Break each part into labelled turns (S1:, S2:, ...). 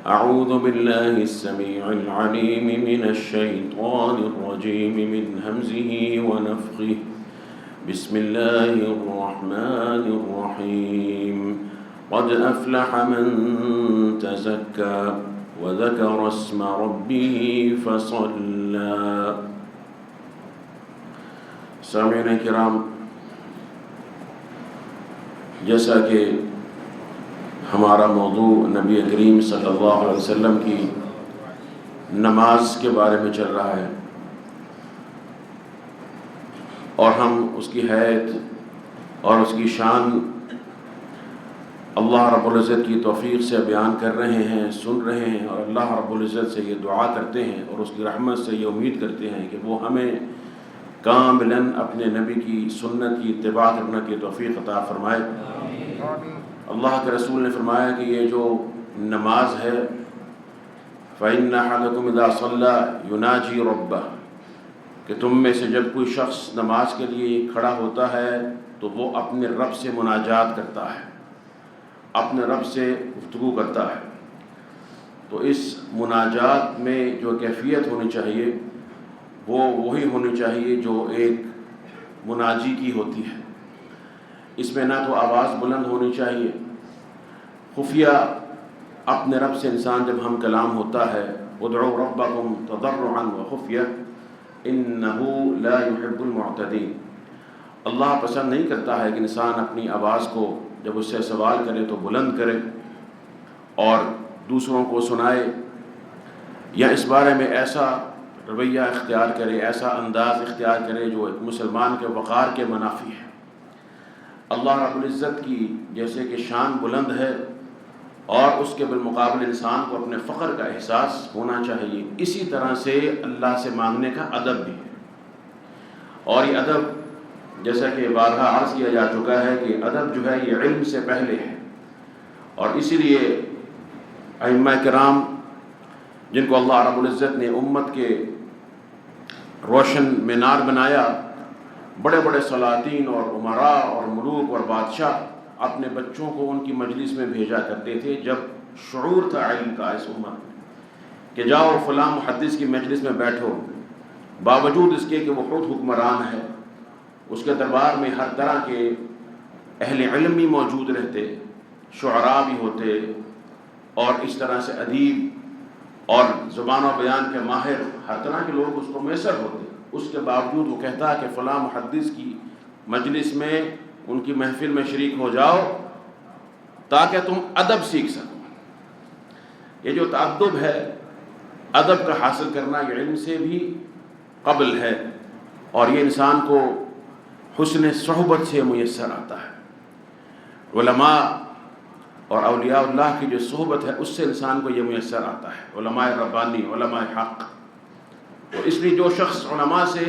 S1: أعوذ بالله السميع العليم من الشيطان الرجيم من همزه ونفخه بسم الله الرحمن الرحيم قد أفلح من تزكى وذكر اسم ربه فصلى. سامعین کرام، جیسا کہ ہمارا موضوع نبی کریم صلی اللہ علیہ وسلم کی نماز کے بارے میں چل رہا ہے، اور ہم اس کی حیت اور اس کی شان اللہ رب العزت کی توفیق سے بیان کر رہے ہیں، سن رہے ہیں، اور اللہ رب العزت سے یہ دعا کرتے ہیں اور اس کی رحمت سے یہ امید کرتے ہیں کہ وہ ہمیں کاملاً اپنے نبی کی سنت کی اتباع کرنے کی توفیق عطا فرمائے. اللہ کے رسول نے فرمایا کہ یہ جو نماز ہے فَإِنَّ أَحَدَكُمْ إِذَا صَلَّى يُنَاجِي رَبَّهُ، کہ تم میں سے جب کوئی شخص نماز کے لیے کھڑا ہوتا ہے تو وہ اپنے رب سے مناجات کرتا ہے، اپنے رب سے گفتگو کرتا ہے. تو اس مناجات میں جو کیفیت ہونی چاہیے وہ وہی ہونی چاہیے جو ایک مناجی کی ہوتی ہے. اس میں نہ تو آواز بلند ہونی چاہیے، خفیہ اپنے رب سے انسان جب ہم کلام ہوتا ہے ادعوا ربکم تضرعا وخفیہ انہ لا يحب المعتدین، اللہ پسند نہیں کرتا ہے کہ انسان اپنی آواز کو جب اس سے سوال کرے تو بلند کرے اور دوسروں کو سنائے، یا اس بارے میں ایسا رویہ اختیار کرے، ایسا انداز اختیار کرے جو ایک مسلمان کے وقار کے منافی ہے. اللہ رب العزت کی جیسے کہ شان بلند ہے اور اس کے بالمقابل انسان کو اپنے فخر کا احساس ہونا چاہیے، اسی طرح سے اللہ سے مانگنے کا ادب بھی ہے. اور یہ ادب جیسا کہ بارہا عرض کیا جا چکا ہے کہ ادب جو ہے یہ علم سے پہلے ہے، اور اسی لیے ائمہ کرام جن کو اللہ رب العزت نے امت کے روشن مینار بنایا، بڑے بڑے سلاطین اور امراء اور ملوک اور بادشاہ اپنے بچوں کو ان کی مجلس میں بھیجا کرتے تھے جب شعور تھا علم کا اس امت میں کہ جاؤ فلاں محدث کی مجلس میں بیٹھو، باوجود اس کے کہ وہ خود حکمران ہے، اس کے دربار میں ہر طرح کے اہل علم بھی موجود رہتے، شعراء بھی ہوتے، اور اس طرح سے ادیب اور زبان و بیان کے ماہر، ہر طرح کے لوگ اس کو میسر ہوتے. اس کے باوجود وہ کہتا ہے کہ فلاں محدث کی مجلس میں ان کی محفل میں شریک ہو جاؤ تاکہ تم ادب سیکھ سکو. یہ جو تعدب ہے، ادب کا حاصل کرنا، یہ علم سے بھی قبل ہے، اور یہ انسان کو حسن صحبت سے میسر آتا ہے. علماء اور اولیاء اللہ کی جو صحبت ہے اس سے انسان کو یہ میسر آتا ہے، علماء ربانی، علماء حق. تو اس لیے جو شخص علماء سے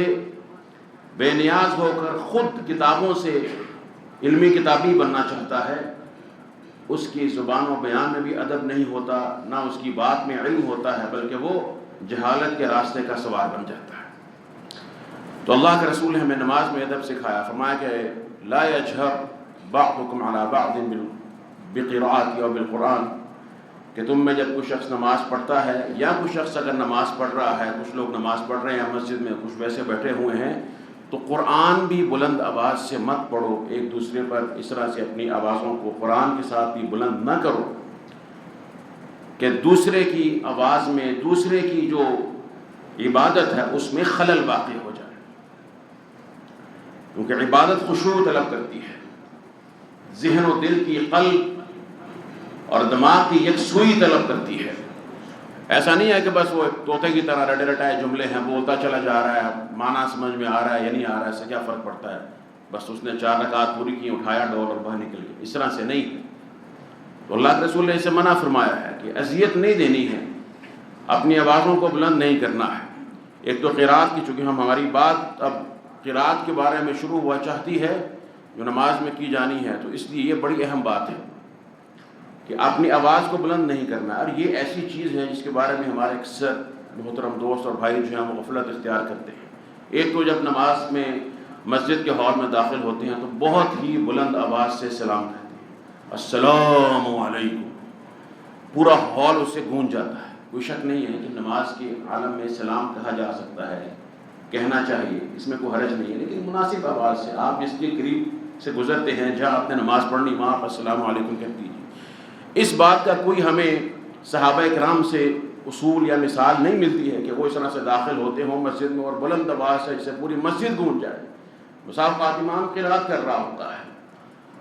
S1: بے نیاز ہو کر خود کتابوں سے علمی کتابی بننا چاہتا ہے، اس کی زبان و بیان میں بھی ادب نہیں ہوتا، نہ اس کی بات میں علم ہوتا ہے، بلکہ وہ جہالت کے راستے کا سوار بن جاتا ہے. تو اللہ کے رسول نے ہمیں نماز میں ادب سکھایا، فرمایا کہ لا يجهر بعضكم على بعض بقراءت یا بالقرآن، کہ تم میں جب کوئی شخص نماز پڑھتا ہے یا کوئی شخص اگر نماز پڑھ رہا ہے، کچھ لوگ نماز پڑھ رہے ہیں مسجد میں، کچھ ویسے بیٹھے ہوئے ہیں، تو قرآن بھی بلند آواز سے مت پڑھو، ایک دوسرے پر اس طرح سے اپنی آوازوں کو قرآن کے ساتھ بھی بلند نہ کرو کہ دوسرے کی آواز میں دوسرے کی جو عبادت ہے اس میں خلل واقع ہو جائے، کیونکہ عبادت خشوع طلب کرتی ہے، ذہن و دل کی، قلب اور دماغ کی یکسوئی طلب کرتی ہے. ایسا نہیں ہے کہ بس وہ ایک طوطے کی طرح رٹے رٹائے جملے ہیں، بولتا چلا جا رہا ہے، معنی سمجھ میں آ رہا ہے یا نہیں آ رہا ہے، اس سے کیا فرق پڑتا ہے، بس اس نے 4 رکعت پوری کی، اٹھایا ڈول اور باہر نکل گیا. اس طرح سے نہیں. تو اللہ کے رسول نے اسے منع فرمایا ہے کہ اذیت نہیں دینی ہے، اپنی آوازوں کو بلند نہیں کرنا ہے. ایک تو قرات کی، چونکہ ہماری بات اب قرات کے بارے میں شروع ہوا چاہتی ہے جو نماز میں کی جانی ہے، تو اس لیے یہ بڑی اہم بات ہے کہ اپنی آواز کو بلند نہیں کرنا. اور یہ ایسی چیز ہے جس کے بارے میں ہمارے اکثر محترم دوست اور بھائی جو ہیں وہ غفلت اختیار کرتے ہیں. ایک تو جب نماز میں مسجد کے ہال میں داخل ہوتے ہیں تو بہت ہی بلند آواز سے سلام کہتے ہیں، السلام علیکم. پورا ہال اس سے گونج جاتا ہے۔ کوئی شک نہیں ہے کہ نماز کے عالم میں سلام کہا جا سکتا ہے، کہنا چاہیے، اس میں کوئی حرج نہیں ہے، لیکن مناسب آواز سے آپ جس کے قریب سے گزرتے ہیں، جہاں آپ نے نماز پڑھنی وہاں پر السلام علیکم کہہ دیجیے۔ اس بات کا کوئی ہمیں صحابہ کرام سے اصول یا مثال نہیں ملتی ہے کہ وہ اس طرح سے داخل ہوتے ہوں مسجد میں اور بلند آواز سے پوری مسجد گونج جائے۔ مسافات امام قرات کر رہا ہوتا ہے،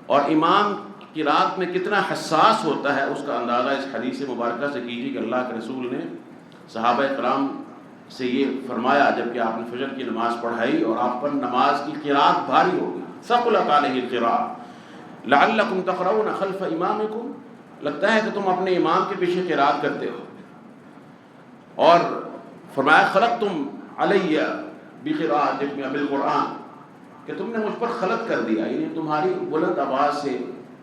S1: اور امام قرات میں کتنا حساس ہوتا ہے اس کا اندازہ اس حدیث مبارکہ سے کیجیے کہ اللہ کے رسول نے صحابہ کرام سے یہ فرمایا جب کہ آپ نے فجر کی نماز پڑھائی اور آپ پر نماز کی قرات بھاری ہو گئی، ثقلت علیہ القراءۃ لعلکم تقرؤون خلف امامکم، لگتا ہے کہ تم اپنے امام کے پیچھے قرات کرتے ہو، اور فرمایا خلقتم علیہ بقراءتکم بالقرآن، کہ تم نے مجھ پر خلط کر دیا، یعنی تمہاری بلند آواز سے،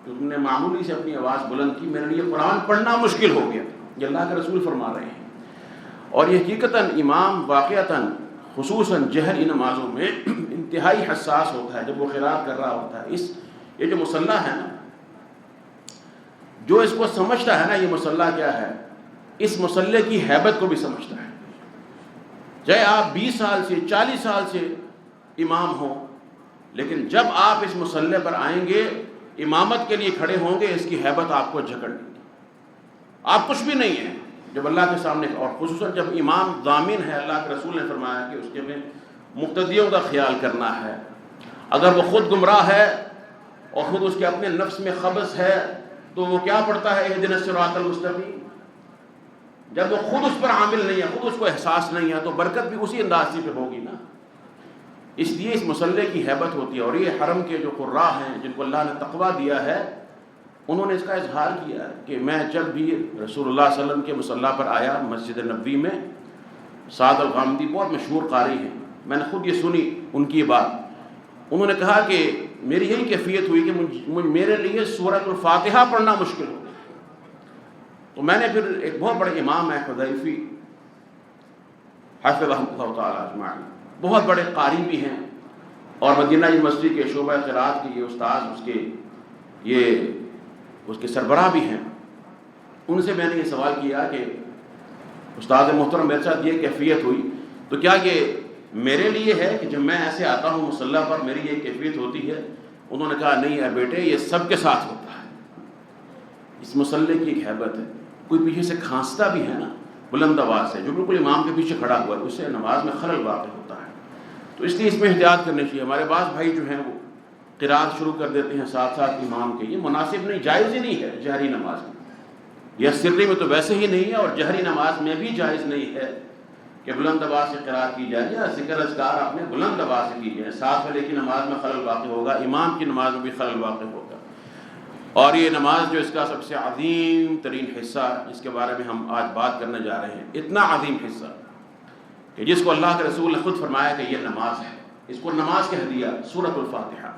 S1: تم نے معمولی سے اپنی آواز بلند کی، میرے لیے قرآن پڑھنا مشکل ہو گیا۔ یہ اللہ کے رسول فرما رہے ہیں، اور یہ حقیقتاً امام واقعتاً خصوصاً جہری نمازوں میں انتہائی حساس ہوتا ہے جب وہ قرات کر رہا ہوتا ہے۔ یہ جو مصلی ہے نا، جو اس کو سمجھتا ہے نا یہ مصلی کیا ہے، اس مصلی کی ہیبت کو بھی سمجھتا ہے۔ چاہے آپ 20 سال سے 40 سال سے امام ہوں، لیکن جب آپ اس مصلی پر آئیں گے، امامت کے لیے کھڑے ہوں گے، اس کی ہیبت آپ کو جکڑ لے گی، آپ کچھ بھی نہیں ہیں جب اللہ کے سامنے، اور خصوصاً جب امام ضامن ہے۔ اللہ کے رسول نے فرمایا کہ اس کے میں مقتدیوں کا خیال کرنا ہے، اگر وہ خود گمراہ ہے اور خود اس کے اپنے نفس میں خبث ہے تو وہ کیا پڑھتا ہے اہدنا الصراط المستقیم؟ جب وہ خود اس پر عامل نہیں ہے، خود اس کو احساس نہیں ہے، تو برکت بھی اسی انداز سے ہوگی نا۔ اس لیے اس مصلی کی ہیبت ہوتی ہے، اور یہ حرم کے جو قراء ہیں جن کو اللہ نے تقویٰ دیا ہے، انہوں نے اس کا اظہار کیا ہے کہ میں جب بھی رسول اللہ صلی اللہ علیہ وسلم کے مصلی پر آیا مسجد نبوی میں، سعد الغامدی بہت مشہور قاری ہیں، میں نے خود یہ سنی ان کی بات، انہوں نے کہا کہ میری یہی کیفیت ہوئی کہ میرے لیے سورۃ الفاتحہ پڑھنا مشکل ہو گیا، تو میں نے پھر ایک بہت بڑے امام ہے حذیفی حفظہ اللہ تعالیٰ اجمعین، بہت بڑے قاری بھی ہیں، اور مدینہ یونیورسٹی کے شعبہ قرات کے یہ استاد اس کے سربراہ بھی ہیں، ان سے میں نے یہ سوال کیا کہ استاد محترم میرے ساتھ یہ کیفیت ہوئی، تو کیا یہ میرے لیے ہے کہ جب میں ایسے آتا ہوں مصلی پر میری یہ کیفیت ہوتی ہے؟ انہوں نے کہا نہیں ہے بیٹے، یہ سب کے ساتھ ہوتا ہے، اس مصلی کی ایک ہیبت ہے، کوئی پیچھے سے کھانستا بھی ہے نا بلند آواز سے، جو بالکل امام کے پیچھے کھڑا ہوا ہے، اس سے نماز میں خلل واقع ہوتا ہے، تو اس لیے اس میں احتیاط کرنی چاہیے۔ ہمارے بعض بھائی جو ہیں وہ قرات شروع کر دیتے ہیں ساتھ ساتھ امام کے، یہ مناسب نہیں، جائز ہی نہیں ہے جہری نماز میں، یا سری میں تو ویسے ہی نہیں ہے، اور جہری نماز میں بھی جائز نہیں ہے کہ بلند آواز سے قرات کی جائے، یا ذکر اذکار اپنے بلند آواز سے کی جائے، ساتھ والے کی نماز میں خلل واقع ہوگا، امام کی نماز میں بھی خلل واقع ہوگا۔ اور یہ نماز جو اس کا سب سے عظیم ترین حصہ، اس کے بارے میں ہم آج بات کرنے جا رہے ہیں، اتنا عظیم حصہ کہ جس کو اللہ کے رسول نے خود فرمایا کہ یہ نماز ہے، اس کو نماز کہہ دیا، سورۃ الفاتحہ،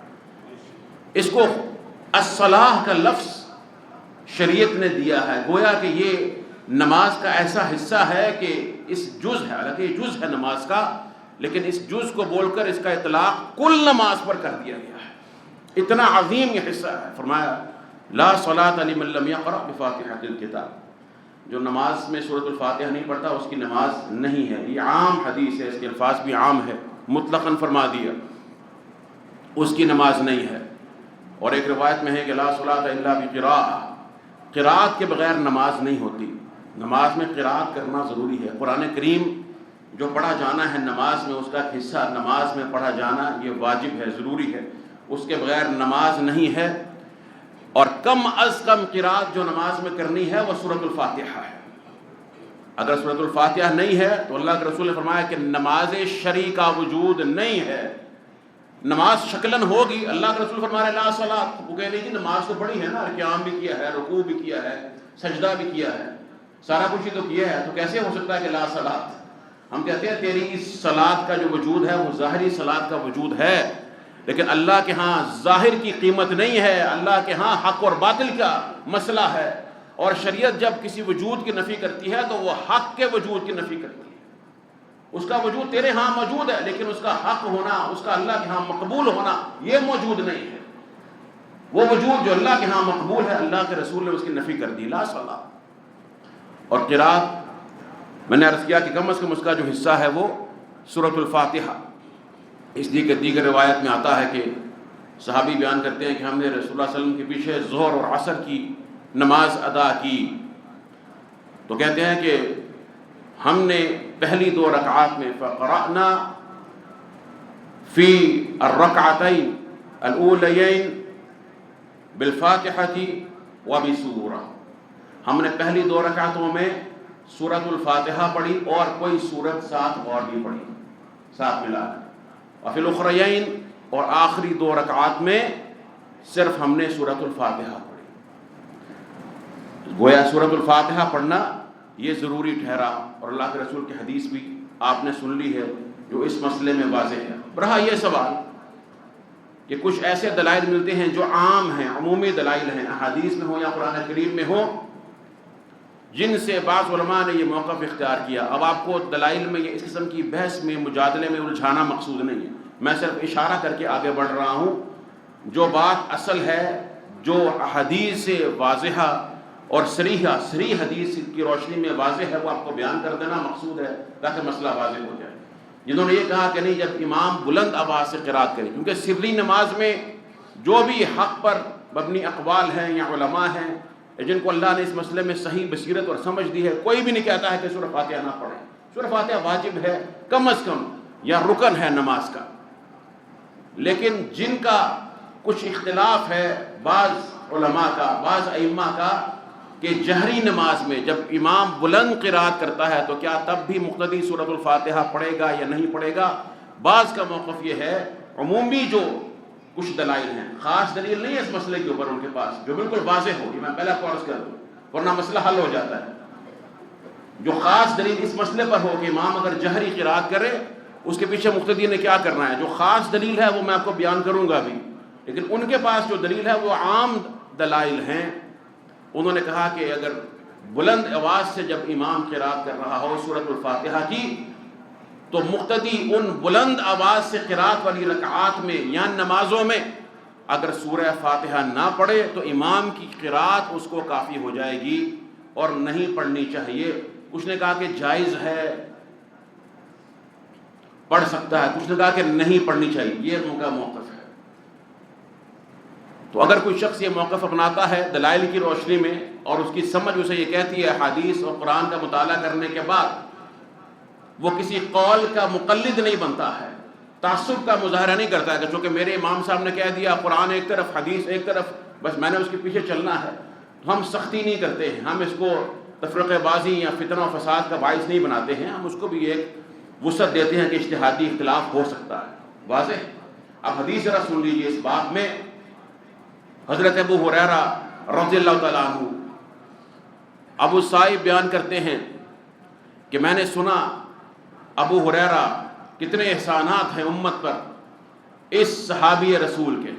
S1: اس کو الصلاۃ کا لفظ شریعت نے دیا ہے، گویا کہ یہ نماز کا ایسا حصہ ہے کہ اس جز ہے، حالانکہ یہ جز ہے نماز کا، لیکن اس جز کو بول کر اس کا اطلاق کل نماز پر کر دیا گیا ہے، اتنا عظیم یہ حصہ ہے۔ فرمایا لا صلاۃ لمن لم یقرأ بفاتحۃ الکتاب، جو نماز میں سورۃ الفاتحہ نہیں پڑھتا اس کی نماز نہیں ہے، یہ عام حدیث ہے، اس کے الفاظ بھی عام ہے، مطلقاً فرما دیا اس کی نماز نہیں ہے۔ اور ایک روایت میں ہے کہ لا صلاۃ الا بقراءۃ، قرات کے بغیر نماز نہیں ہوتی، نماز میں قرات کرنا ضروری ہے، قرآن کریم جو پڑھا جانا ہے نماز میں، اس کا ایک حصہ نماز میں پڑھا جانا یہ واجب ہے، ضروری ہے، اس کے بغیر نماز نہیں ہے۔ اور کم از کم قرات جو نماز میں کرنی ہے وہ سورۃ الفاتحہ ہے، اگر سورۃ الفاتحہ نہیں ہے تو اللہ کے رسول نے فرمایا کہ نماز شرعی کا وجود نہیں ہے، نماز شکلن ہوگی، اللہ کے رسول فرما رہے لا صلاۃ، وہ کہہ رہی کہ نماز تو بڑی ہے نا، قیام بھی کیا ہے، رکوع بھی کیا ہے، سجدہ بھی کیا ہے، سارا کچھ ہی تو کیا ہے، تو کیسے ہو سکتا ہے کہ لا صلاۃ؟ ہم کہتے ہیں تیری اس صلاۃ کا جو وجود ہے وہ ظاہری صلاۃ کا وجود ہے، لیکن اللہ کے ہاں ظاہر کی قیمت نہیں ہے، اللہ کے ہاں حق اور باطل کا مسئلہ ہے، اور شریعت جب کسی وجود کی نفی کرتی ہے تو وہ حق کے وجود کی نفی کرتی ہے، اس کا وجود تیرے ہاں موجود ہے لیکن اس کا حق ہونا، اس کا اللہ کے ہاں مقبول ہونا یہ موجود نہیں ہے، وہ وجود جو اللہ کے ہاں مقبول ہے اللہ کے رسول نے اس کی نفی کر دی، لا صلاۃ۔ اور قرات میں نے عرض کیا کہ کم از کم اس کا جو حصہ ہے وہ سورۃ الفاتحہ، اس لیے کہ دیگر روایت میں آتا ہے کہ صحابی بیان کرتے ہیں کہ ہم نے رسول اللہ صلی اللہ علیہ وسلم کے پیچھے ظہر اور عصر کی نماز ادا کی، تو کہتے ہیں کہ ہم نے پہلی 2 رکعات میں فقرأنا فی الرکعتین الاولیین بالفاتحۃ وبسورہ، ہم نے پہلی 2 رکعتوں میں سورۃ الفاتحہ پڑھی اور کوئی سورت ساتھ اور بھی پڑھی ساتھ ملا کر، وفی الاخریین اور آخری 2 رکعات میں صرف ہم نے سورۃ الفاتحہ پڑھی۔ گویا سورۃ الفاتحہ پڑھنا یہ ضروری ٹھہرا، اور اللہ کے رسول کی حدیث بھی آپ نے سن لی ہے جو اس مسئلے میں واضح ہے۔ رہا یہ سوال کہ کچھ ایسے دلائل ملتے ہیں جو عام ہیں، عمومی دلائل ہیں، احادیث میں ہوں یا قرآن کریم میں ہوں، جن سے بعض علماء نے یہ موقف اختیار کیا۔ اب آپ کو دلائل میں اس قسم کی بحث میں مجادلے میں الجھانا مقصود نہیں ہے، میں صرف اشارہ کر کے آگے بڑھ رہا ہوں۔ جو بات اصل ہے، جو حدیث سے واضحہ اور صریح حدیث کی روشنی میں واضح ہے، وہ آپ کو بیان کر دینا مقصود ہے تاکہ مسئلہ واضح ہو جائے۔ جنہوں نے یہ کہا کہ نہیں، جب امام بلند آواز سے قرات کرے، کیونکہ سری نماز میں جو بھی حق پر مبنی اقوال ہیں یا علماء ہیں جن کو اللہ نے اس مسئلے میں صحیح بصیرت اور سمجھ دی ہے، کوئی بھی نہیں کہتا ہے کہ سورہ فاتحہ نہ پڑھیں۔ سورہ فاتحہ واجب ہے کم از کم، یا رکن ہے نماز کا، لیکن جن کا کچھ اختلاف ہے بعض علماء کا، بعض ائمہ کا، کہ جہری نماز میں جب امام بلند قرات کرتا ہے تو کیا تب بھی مقتدی سورۃ الفاتحہ پڑھے گا یا نہیں پڑھے گا۔ بعض کا موقف یہ ہے، عمومی جو کچھ دلائل ہیں، خاص دلیل نہیں ہے اس مسئلے کے اوپر ان کے پاس جو بالکل واضح ہوگی، میں پہلا عرض کر دوں ورنہ مسئلہ حل ہو جاتا ہے۔ جو خاص دلیل اس مسئلے پر ہو کہ امام اگر جہری قرات کرے اس کے پیچھے مقتدی نے کیا کرنا ہے، جو خاص دلیل ہے وہ میں آپ کو بیان کروں گا بھی، لیکن ان کے پاس جو دلیل ہے وہ عام دلائل ہیں۔ انہوں نے کہا کہ اگر بلند آواز سے جب امام قرات کر رہا ہو سورۃ الفاتحہ کی، تو مقتدی ان بلند آواز سے قرات والی رکعات میں یا نمازوں میں اگر سورہ فاتحہ نہ پڑھے تو امام کی قرات اس کو کافی ہو جائے گی اور نہیں پڑھنی چاہیے۔ کچھ نے کہا کہ جائز ہے، پڑھ سکتا ہے، کچھ نے کہا کہ نہیں پڑھنی چاہیے، یہ ان کا موقف ہے۔ تو اگر کوئی شخص یہ موقف اپناتا ہے دلائل کی روشنی میں اور اس کی سمجھ اسے یہ کہتی ہے حدیث اور قرآن کا مطالعہ کرنے کے بعد وہ کسی قول کا مقلد نہیں بنتا ہے، تعصب کا مظاہرہ نہیں کرتا ہے کہ چونکہ میرے امام صاحب نے کہہ دیا قرآن ایک طرف حدیث ایک طرف بس میں نے اس کے پیچھے چلنا ہے، تو ہم سختی نہیں کرتے ہیں، ہم اس کو تفرقہ بازی یا فتنہ و فساد کا باعث نہیں بناتے ہیں، ہم اس کو بھی ایک وسعت دیتے ہیں کہ اجتہادی اختلاف ہو سکتا ہے، واضح۔ اب حدیث ذرا سن لیجیے اس بات میں۔ حضرت ابو ہریرہ رضی اللہ تعالیٰ عنہ، ابو صائب بیان کرتے ہیں کہ میں نے سنا ابو ہریرہ کتنے احسانات ہیں امت پر اس صحابی رسول کے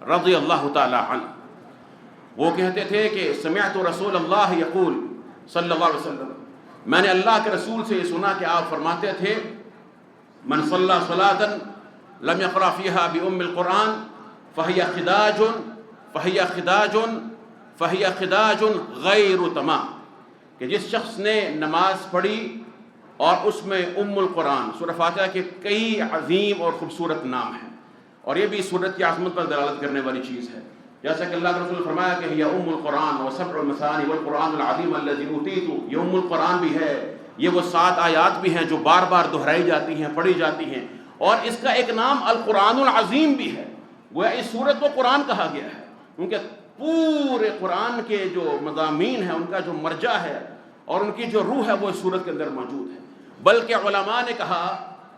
S1: رضی اللہ تعالیٰ عنہ۔ وہ کہتے تھے کہ سمعت رسول اللہ یقول صلی اللہ علیہ وسلم، میں نے اللہ کے رسول سے یہ سنا کہ آپ فرماتے تھے من صلی صلاۃ لم یقرأ فیہا بأم القرآن فہی خداج فہی خداج فہی خداج غیر تمام، کہ جس شخص نے نماز پڑھی اور اس میں ام القرآن سورہ فاتحہ کے کئی عظیم اور خوبصورت نام ہیں، اور یہ بھی سورت کی عظمت پر دلالت کرنے والی چیز ہے، جیسا کہ اللہ کے رسول نے فرمایا کہ یہ ام القرآن وسبع المثانی والقرآن العظیم الذی اوتیت، یہ ام القرآن بھی ہے، یہ وہ 7 آیات بھی ہیں جو بار بار دہرائی جاتی ہیں، پڑھی جاتی ہیں، اور اس کا ایک نام القرآن العظیم بھی ہے۔ گویا اس سورت کو قرآن کہا گیا ہے کیونکہ پورے قرآن کے جو مضامین ہیں ان کا جو مرجع ہے اور ان کی جو روح ہے وہ اس سورت کے اندر موجود ہے۔ بلکہ علماء نے کہا،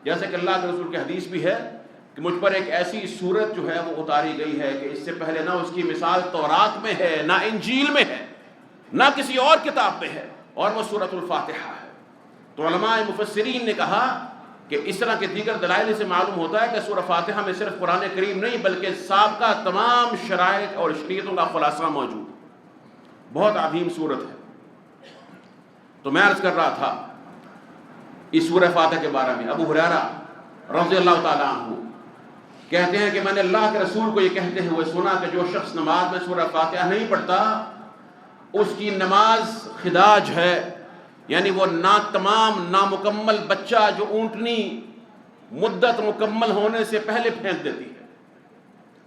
S1: جیسے کہ اللہ کے رسول کی حدیث بھی ہے کہ مجھ پر ایک ایسی سورت جو ہے وہ اتاری گئی ہے کہ اس سے پہلے نہ اس کی مثال تورات میں ہے، نہ انجیل میں ہے، نہ کسی اور کتاب میں ہے، اور وہ سورۃ الفاتحہ ہے۔ تو علماء مفسرین نے کہا کہ اس طرح کے دیگر دلائل سے معلوم ہوتا ہے کہ سورہ فاتحہ میں صرف قرآن کریم نہیں بلکہ سابقہ تمام شرائط اور شریعتوں کا خلاصہ موجود ہے، بہت عظیم سورت ہے۔ تو میں عرض کر رہا تھا اس سورہ فاتحہ کے بارے میں، ابو ہریرہ رضی اللہ تعالیٰ عنہ کہتے ہیں کہ میں نے اللہ کے رسول کو یہ کہتے ہوئے سنا کہ جو شخص نماز میں سورہ فاتحہ نہیں پڑھتا اس کی نماز خداج ہے، یعنی وہ تمام نامکمل بچہ جو اونٹنی مدت مکمل ہونے سے پہلے پھینک دیتی ہے،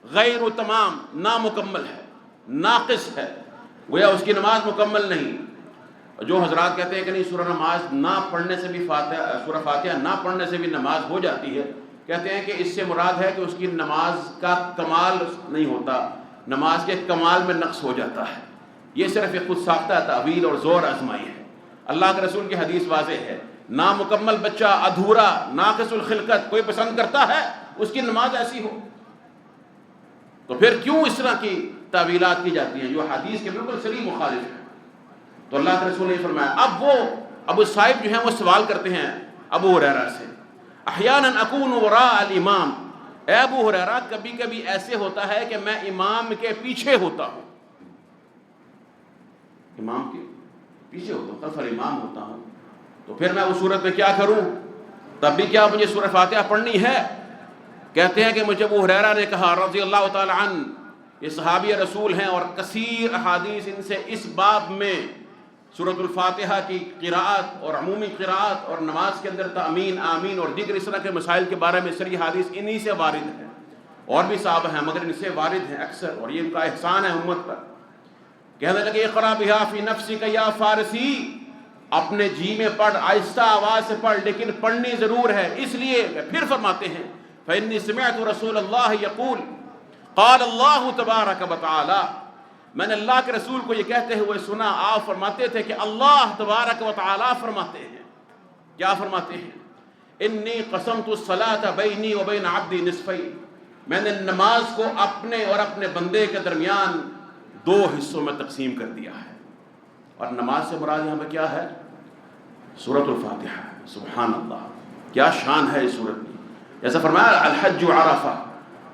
S1: غیر و تمام، نامکمل ہے، ناقص ہے، گویا اس کی نماز مکمل نہیں۔ جو حضرات کہتے ہیں کہ نہیں سورہ نماز نہ پڑھنے سے بھی سورہ فاتحہ نہ پڑھنے سے بھی نماز ہو جاتی ہے، کہتے ہیں کہ اس سے مراد ہے کہ اس کی نماز کا کمال نہیں ہوتا، نماز کے کمال میں نقص ہو جاتا ہے۔ یہ صرف ایک خود ساختہ تعویل اور زور آزمائی ہے۔ اللہ کے رسول کی حدیث واضح ہے، نامکمل بچہ، ادھورا، ناقص الخلقت کوئی پسند کرتا ہے اس کی نماز ایسی ہو، تو پھر کیوں اس طرح کی تعویلات کی جاتی ہیں جو حدیث کے بالکل صریح مخالف ہیں؟ تو اللہ کے رسول نے فرمایا۔ اب وہ ابو صاحب جو ہیں وہ سوال کرتے ہیں ابو ہریرہ سے، احیانا اکون وراء الامام، اے ابو ہریرہ کبھی کبھی ایسے ہوتا ہے کہ میں امام کے پیچھے ہوتا ہوں، امام کے پیچھے ہوتا ہوں، خلف الامام ہوتا ہوں، تو پھر میں اس صورت میں کیا کروں؟ تب بھی کیا مجھے سورہ فاتحہ پڑھنی ہے؟ کہتے ہیں کہ مجھے ابو ہریرہ نے کہا رضی اللہ تعالی عنہ، یہ صحابی رسول ہیں اور کثیر احادیث ان سے اس باب میں سورۃ الفاتحہ کی قراءت اور عمومی قراءت اور نماز کے اندر تامین، آمین اور دیگر اس طرح کے مسائل کے بارے میں صریح حدیث انہی سے وارد ہیں، اور بھی صحابہ ہیں مگر ان سے وارد ہیں اکثر، اور یہ ان کا احسان ہے امت پر۔ کہنے لگے اقرأ بہا فی نفسک یا فارسی، اپنے جی میں پڑھ، آہستہ آواز سے پڑھ، لیکن پڑھنی ضرور ہے، اس لیے پھر فرماتے ہیں فإنی سمعت رسول اللہ یقول قال اللہ تبارک وتعالی، میں نے اللہ کے رسول کو یہ کہتے ہوئے سنا، آپ فرماتے تھے کہ اللہ تبارک و تعالی فرماتے ہیں، کیا فرماتے ہیں؟ انی قسمت الصلاۃ بینی و بین عبدی نصفین، میں نے نماز کو اپنے اور اپنے بندے کے درمیان دو حصوں میں تقسیم کر دیا ہے، اور نماز سے مراد یہاں پہ کیا ہے؟ سورۃ الفاتحہ۔ سبحان اللہ، کیا شان ہے اس سورت کی۔ جیسا فرمایا الحج عرفہ،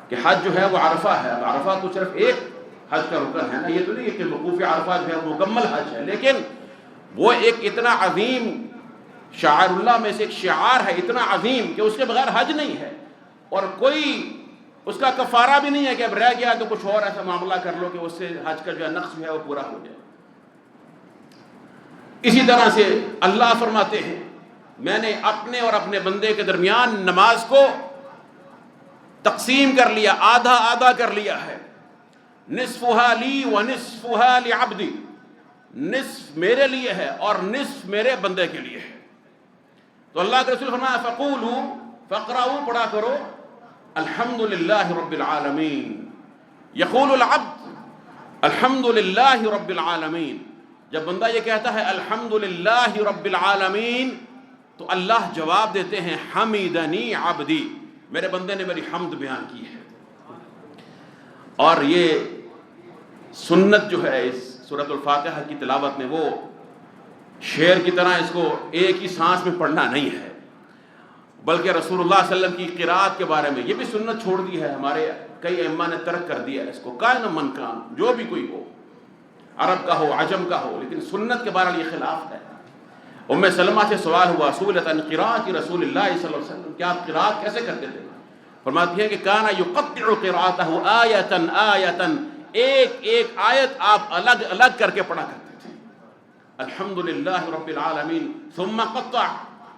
S1: کہ حج جو ہے وہ عرفہ ہے، اب عرفہ تو صرف ایک حج کا رکن ہے نا، یہ تو نہیں کہ وقوف عرفہ جو ہے مکمل حج ہے، لیکن وہ ایک اتنا عظیم شعائر اللہ میں سے ایک شعار ہے، اتنا عظیم کہ اس کے بغیر حج نہیں ہے، اور کوئی اس کا کفارہ بھی نہیں ہے کہ اب رہ گیا تو کچھ اور ایسا معاملہ کر لو کہ اس سے حج کا جو ہے نقص جو ہے وہ پورا ہو جائے۔ اسی طرح سے اللہ فرماتے ہیں میں نے اپنے اور اپنے بندے کے درمیان نماز کو تقسیم کر لیا، آدھا آدھا کر لیا ہے، نصفها لی و نصفها لعبدی، نصف میرے لیے ہے اور نصف میرے بندے کے لیے ہے۔ تو اللہ کے رسول فرمایا فقولوا، فقرأوا، پڑھا کرو الحمدللہ رب العالمین، یقول العبد الحمدللہ رب العالمین، جب بندہ یہ کہتا ہے الحمدللہ رب العالمین تو اللہ جواب دیتے ہیں حمیدنی عبدی، میرے بندے نے میری حمد بیان کی ہے۔ اور یہ سنت جو ہے اس سورۃ الفاتحہ کی تلاوت میں، وہ شعر کی طرح اس کو ایک ہی سانس میں پڑھنا نہیں ہے، بلکہ رسول اللہ صلی اللہ علیہ وسلم کی قرات کے بارے میں یہ بھی سنت چھوڑ دی ہے، ہمارے کئی ائمہ نے ترک کر دیا اس کو، کائن من کان، جو بھی کوئی ہو، عرب کا ہو عجم کا ہو، لیکن سنت کے بارے میں یہ خلاف ہے۔ ام سلمہ سے سوال ہوا سئلت عن قراءۃ رسول اللہ صلی اللہ علیہ وسلم، کہ آپ قراءت کیسے کرتے تھے؟ فرماتی ہے کہ کانا یقطع قراءتہ آیۃ آیۃ، ایک ایک آیت آپ الگ الگ کر کے پڑھا کرتے تھے، الحمدللہ رب العالمین ثم قطع،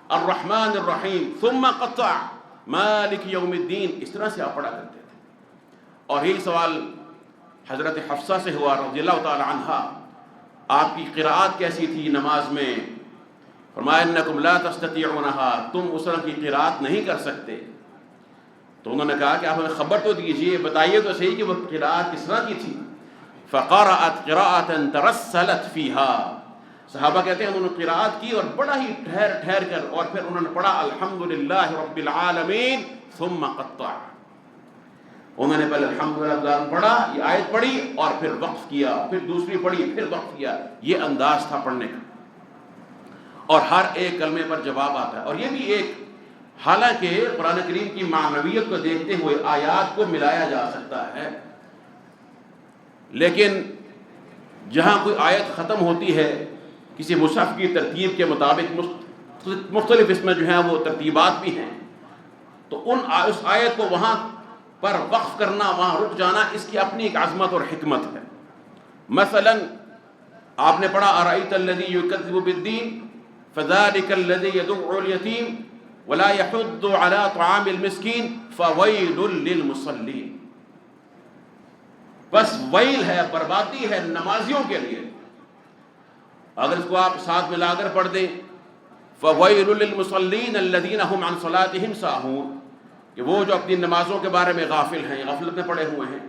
S1: الرحمن الرحیم ثم قطع، مالک یوم الدین، اس طرح سے آپ پڑھا کرتے تھے۔ اور یہی سوال حضرت حفصہ سے ہوا رضی اللہ تعالی عنہا، آپ کی قراءت کیسی تھی نماز میں؟ فرمایا انکم لا تستطيعونها، تم اس طرح کی قراءت نہیں کر سکتے۔ تو انہوں نے کہا کہ آپ ہمیں خبر تو دیجئے، بتائیے تو صحیح کہ وہ قراءت کس طرح کی تھی۔ فقرأت قراءة ترسلت فيها، صحابہ کہتے ہیں انہوں نے قراءت کی اور بڑا ہی ٹھہر ٹھہر کر، اور پھر انہوں نے پڑھا الحمدللہ رب العالمین ثم قطع، انہوں نے پہلے الحمدللہ پڑھا، یہ آیت پڑھی اور پھر وقف کیا، پھر دوسری پڑھی پھر وقف کیا، یہ انداز تھا پڑھنے کا، اور ہر ایک کلمے پر جواب آتا ہے۔ اور یہ بھی ایک، حالانکہ قرآن کریم کی معنویت کو دیکھتے ہوئے آیات کو ملایا جا سکتا ہے، لیکن جہاں کوئی آیت ختم ہوتی ہے کسی مصحف کی ترتیب کے مطابق، مختلف اس میں جو ہیں وہ ترتیبات بھی ہیں، تو اس آیت کو وہاں پر وقف کرنا، وہاں رک جانا، اس کی اپنی ایک عظمت اور حکمت ہے۔ مثلا آپ نے پڑھا ارأیت الذی یکذب بالدین، فذلك الذي يدع اليتيم ولا يحض على طعام المسكين فويل للمصلين. بس ویل ہے، بربادی ہے نمازیوں کے لیے. اگر اس کو آپ ساتھ ملا کر پڑھ دیں فویل للمصلین الذین هم عن صلاتهم ساہون، کہ وہ جو اپنی نمازوں کے بارے میں غافل ہیں، غفلت میں پڑے ہوئے ہیں،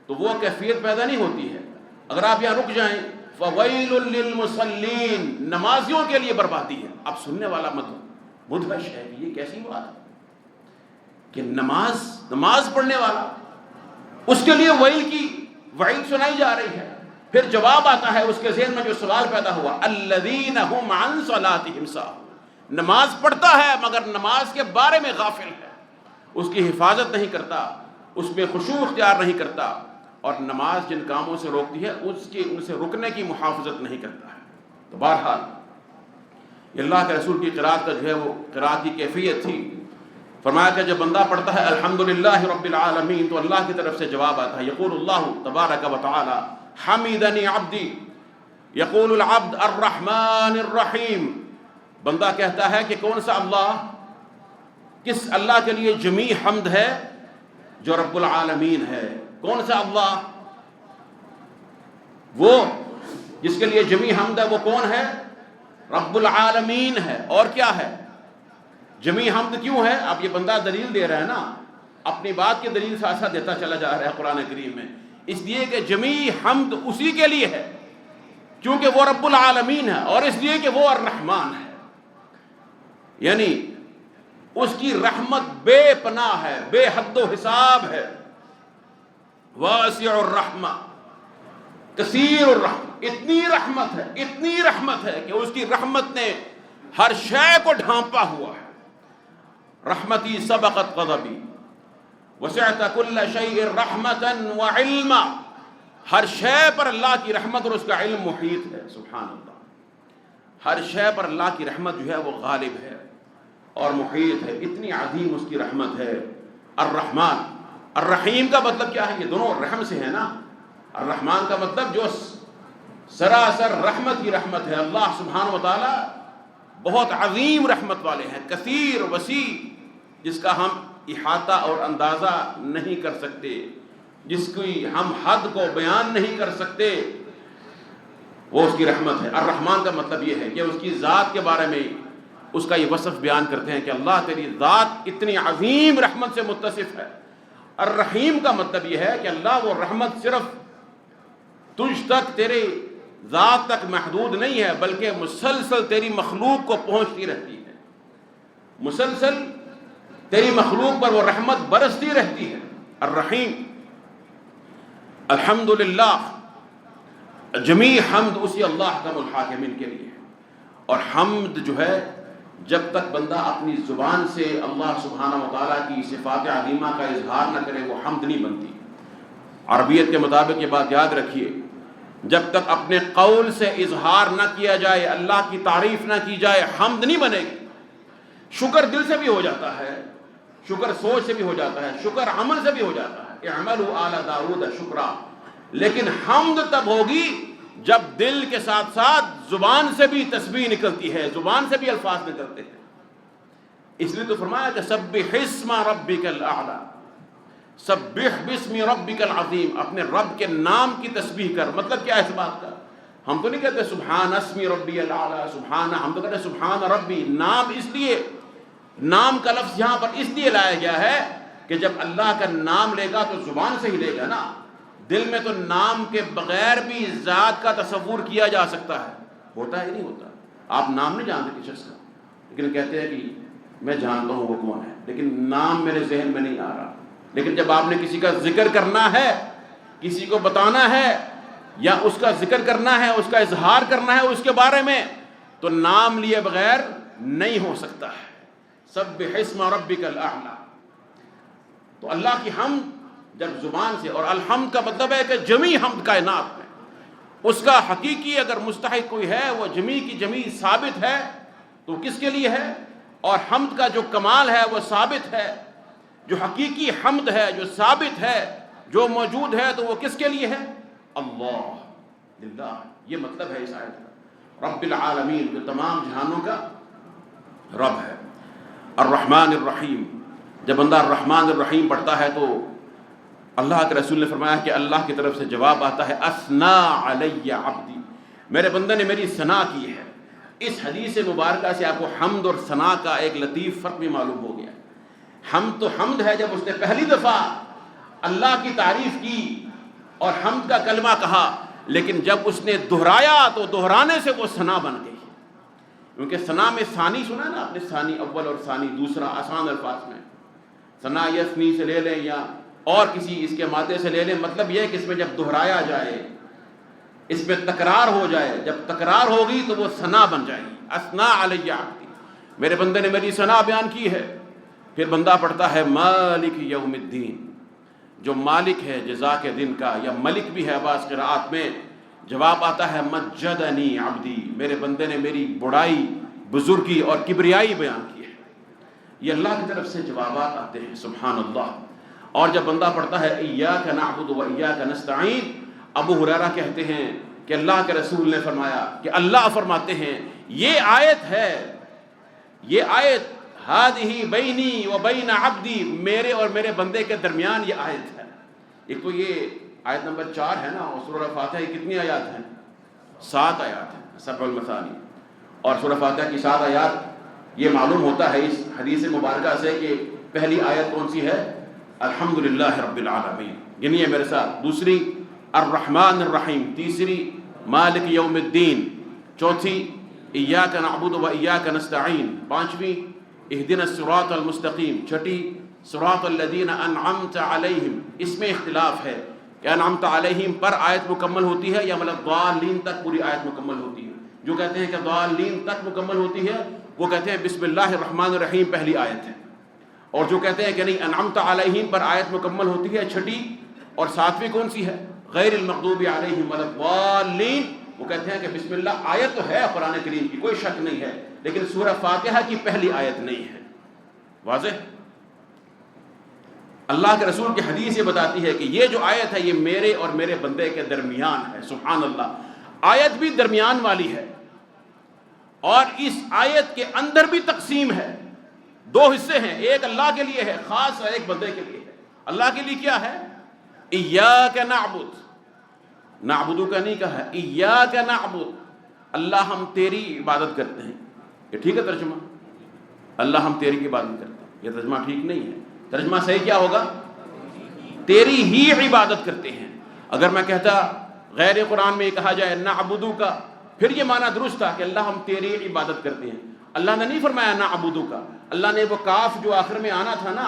S1: تو وہ کیفیت پیدا نہیں ہوتی ہے. اگر آپ یہاں رک جائیں فویل للمصلین، نمازیوں کے لیے بربادی ہے. اب سننے والا مدہش ہے کہ یہ کیسی بات ہے کہ نماز پڑھنے والا اس کے لیے ویل کی وعید سنائی جا رہی ہے. پھر جواب آتا ہے اس کے ذہن میں جو سوال پیدا ہوا، الذین هم عن صلاتهم ساہون، نماز پڑھتا ہے مگر نماز کے بارے میں غافل ہے، اس کی حفاظت نہیں کرتا، اس میں خشوع اختیار نہیں کرتا، اور نماز جن کاموں سے روکتی ہے ان سے رکنے کی محافظت نہیں کرتا ہے. تو بہرحال یہ اللہ کے رسول کی قرات کا جو ہے وہ قرات کی کیفیت تھی. فرمایا کہ جب بندہ پڑھتا ہے الحمدللہ رب العالمین تو اللہ کی طرف سے جواب آتا ہے. یقول اللہ تبارک و تعالی حمیدنی عبدی، یقول العبد الرحمن الرحیم. بندہ کہتا ہے کہ کون سا اللہ، کس اللہ کے لیے جمیع حمد ہے جو رب العالمین ہے. کون سا اللہ؟ وہ جس کے لیے جمیع حمد ہے وہ کون ہے؟ رب العالمین ہے. اور کیا ہے؟ جمیع حمد کیوں ہے؟ اب یہ بندہ دلیل دے رہا ہے نا، اپنی بات کی دلیل ساتھ ساتھ دیتا چلا جا رہا ہے قرآن کریم میں. اس لیے کہ جمیع حمد اسی کے لیے ہے کیونکہ وہ رب العالمین ہے، اور اس لیے کہ وہ الرحمن ہے، یعنی اس کی رحمت بے پناہ ہے، بے حد و حساب ہے. واسع الرحمہ کثیر الرحمہ، اتنی رحمت ہے کہ اس کی رحمت نے ہر شے کو ڈھانپا ہوا ہے. رحمتی سبقت غضبی وسعت کل شیء رحمتا وعلما. ہر شے پر اللہ کی رحمت اور اس کا علم محیط ہے. سبحان اللہ، ہر شے پر اللہ کی رحمت جو ہے وہ غالب ہے اور محیط ہے. اتنی عظیم اس کی رحمت ہے. الرحمن، الرحیم کا مطلب کیا ہے؟ یہ دونوں رحم سے ہے نا. الرحمن کا مطلب جو سراسر رحمت کی رحمت ہے. اللہ سبحانہ و تعالی بہت عظیم رحمت والے ہیں، کثیر وسیع، جس کا ہم احاطہ اور اندازہ نہیں کر سکتے، جس کی ہم حد کو بیان نہیں کر سکتے، وہ اس کی رحمت ہے. الرحمن کا مطلب یہ ہے کہ اس کی ذات کے بارے میں اس کا یہ وصف بیان کرتے ہیں کہ اللہ تیری ذات اتنی عظیم رحمت سے متصف ہے. الرحیم کا مطلب یہ ہے کہ اللہ وہ رحمت صرف تجھ تک، تیرے ذات تک محدود نہیں ہے، بلکہ مسلسل تیری مخلوق کو پہنچتی رہتی ہے. مسلسل تیری مخلوق پر وہ رحمت برستی رہتی ہے. الرحیم. الحمدللہ، جمیع حمد اسی اللہ احکم الحاکمین کے لیے ہے. اور حمد جو ہے جب تک بندہ اپنی زبان سے اللہ سبحانہ و تعالیٰ کی صفات عظیمہ کا اظہار نہ کرے وہ حمد نہیں بنتی. عربیت کے مطابق یہ بات یاد رکھیے، جب تک اپنے قول سے اظہار نہ کیا جائے، اللہ کی تعریف نہ کی جائے، حمد نہیں بنے گی. شکر دل سے بھی ہو جاتا ہے، شکر سوچ سے بھی ہو جاتا ہے، شکر عمل سے بھی ہو جاتا ہے. اعملوا آل داؤد شکرا. لیکن حمد تب ہوگی جب دل کے ساتھ ساتھ زبان سے بھی تسبیح نکلتی ہے، زبان سے بھی الفاظ نکلتے ہیں. اس لیے تو فرمایا کہ سبح اسم ربک الاعلی، سبح باسم ربک العظیم، اپنے رب کے نام کی تسبیح کر. مطلب کیا ہے اس بات کا؟ ہم تو نہیں کہتے سبحان اسم ربی الاعلی، سبحان، ہم تو کہتے ہیں سبحان ربی. نام اس لیے، نام کا لفظ یہاں پر اس لیے لایا گیا ہے کہ جب اللہ کا نام لے گا تو زبان سے ہی لے گا نا. دل میں تو نام کے بغیر بھی ذات کا تصور کیا جا سکتا ہے. ہوتا ہے نہیں ہوتا؟ آپ نام نہیں جانتے کسی شخص کا، لیکن کہتے ہیں کہ میں جانتا ہوں وہ کون ہے، لیکن نام میرے ذہن میں نہیں آ رہا. لیکن جب آپ نے کسی کا ذکر کرنا ہے، کسی کو بتانا ہے یا اس کا ذکر کرنا ہے، اس کا اظہار کرنا ہے اس کے بارے میں، تو نام لیے بغیر نہیں ہو سکتا ہے. سبح اسم ربک الاعلی. تو اللہ کی حمد جب زبان سے، اور الحمد کا مطلب ہے کہ جمیع حمد کائنات میں اس کا حقیقی اگر مستحق کوئی ہے وہ جمیع کی جمیع ثابت ہے تو کس کے لیے ہے؟ اور حمد کا جو کمال ہے وہ ثابت ہے، جو حقیقی حمد ہے، جو ثابت ہے، جو موجود ہے، تو وہ کس کے لیے ہے؟ اللہ للہ. یہ مطلب ہے اس آیت کا. رب العالمین، جو تمام جہانوں کا رب ہے، الرحمن الرحیم۔ جب بندہ الرحمن الرحیم پڑھتا ہے تو اللہ کے رسول نے فرمایا کہ اللہ کی طرف سے جواب آتا ہے اثنا علی عبدی، میرے بندے نے میری ثنا کی ہے۔ اس حدیث مبارکہ سے آپ کو حمد اور ثنا کا ایک لطیف فرق بھی معلوم ہو گیا۔ حمد تو حمد ہے جب اس نے پہلی دفعہ اللہ کی تعریف کی اور حمد کا کلمہ کہا، لیکن جب اس نے دہرایا تو دہرانے سے وہ ثنا بن گئی، کیونکہ ثنا میں ثانی سنا ہے نا آپ نے، ثانی اول اور ثانی دوسرا، آسان الفاظ میں ثنا یثنی سے لے لیں یا اور کسی اس کے مادے سے لے لیں، مطلب یہ ہے کہ اس میں جب دہرایا جائے، اس میں تکرار ہو جائے، جب تکرار ہوگی تو وہ ثنا بن جائے گی۔ اثنا علی عبدی، میرے بندے نے میری ثنا بیان کی ہے۔ پھر بندہ پڑھتا ہے مالک یوم الدین، جو مالک ہے جزا کے دن کا، یا ملک بھی ہے بعض قراءات میں۔ جواب آتا ہے مجدنی عبدی، میرے بندے نے میری بڑائی، بزرگی اور کبریائی بیان کی ہے۔ یہ اللہ کی طرف سے جوابات آتے ہیں، سبحان اللہ۔ اور جب بندہ پڑھتا ہے ایاک نعبد و ایاک نستعین، ابو ہریرہ کہتے ہیں کہ اللہ کے رسول نے فرمایا کہ اللہ فرماتے ہیں یہ آیت ہے، یہ آیت ہذہ بینی و بین عبدی، میرے اور میرے بندے کے درمیان یہ آیت ہے۔ ایک تو یہ آیت نمبر 4 ہے نا، اور سورہ فاتحہ کی کتنی آیات ہیں؟ 7 آیات ہیں، سبع المثانی۔ اور سورہ فاتحہ کی 7 آیات، یہ معلوم ہوتا ہے اس حدیث مبارکہ سے کہ پہلی آیت کون سی ہے؟ الحمدللہ رب العالمین، گنیے میرے ساتھ۔ دوسری الرحمن الرحیم، تیسری مالک یوم الدین، چوتھی ایاک نعبد و ایاک نستعین، پانچویں اہدنا الصراط المستقیم، چھٹی صراط الذین انعمت علیہم۔ اس میں اختلاف ہے کہ انعمت علیہم پر آیت مکمل ہوتی ہے یا مطلب ضالین تک پوری آیت مکمل ہوتی ہے۔ جو کہتے ہیں کہ ضالین تک مکمل ہوتی ہے وہ کہتے ہیں بسم اللہ الرحمن الرحیم پہلی آیت ہے، اور جو کہتے ہیں کہ نہیں انعمت علیہم پر آیت مکمل ہوتی ہے چھٹی، اور ساتویں کون سی ہے؟ غیر المغضوب علیہم ولا الضالین، وہ کہتے ہیں کہ بسم اللہ آیت تو ہے قرآن کریم کی، کوئی شک نہیں ہے، لیکن سورہ فاتحہ کی پہلی آیت نہیں ہے۔ واضح؟ اللہ کے رسول کی حدیث یہ بتاتی ہے کہ یہ جو آیت ہے یہ میرے اور میرے بندے کے درمیان ہے۔ سبحان اللہ، آیت بھی درمیان والی ہے، اور اس آیت کے اندر بھی تقسیم ہے، 2 حصے ہیں، ایک اللہ کے لیے ہے خاص اور ایک بندے کے لیے ہے۔ اللہ کے لیے کیا ہے؟ ایاک نعبد، نعبدو کا نہیں کہا ہے، ایاک نعبد، اللہ ہم تیری عبادت کرتے ہیں۔ یہ ٹھیک ہے ترجمہ؟ اللہ ہم تیری عبادت کرتے ہیں، یہ ترجمہ ٹھیک نہیں ہے۔ ترجمہ صحیح کیا ہوگا؟ تیری ہی عبادت کرتے ہیں۔ اگر میں کہتا غیر قرآن میں کہا جائے نعبدو کا، پھر یہ معنی درست تھا کہ اللہ ہم تیری عبادت کرتے ہیں۔ اللہ نے نہیں فرمایا نعبدو کا، اللہ نے وہ کاف جو آخر میں آنا تھا نا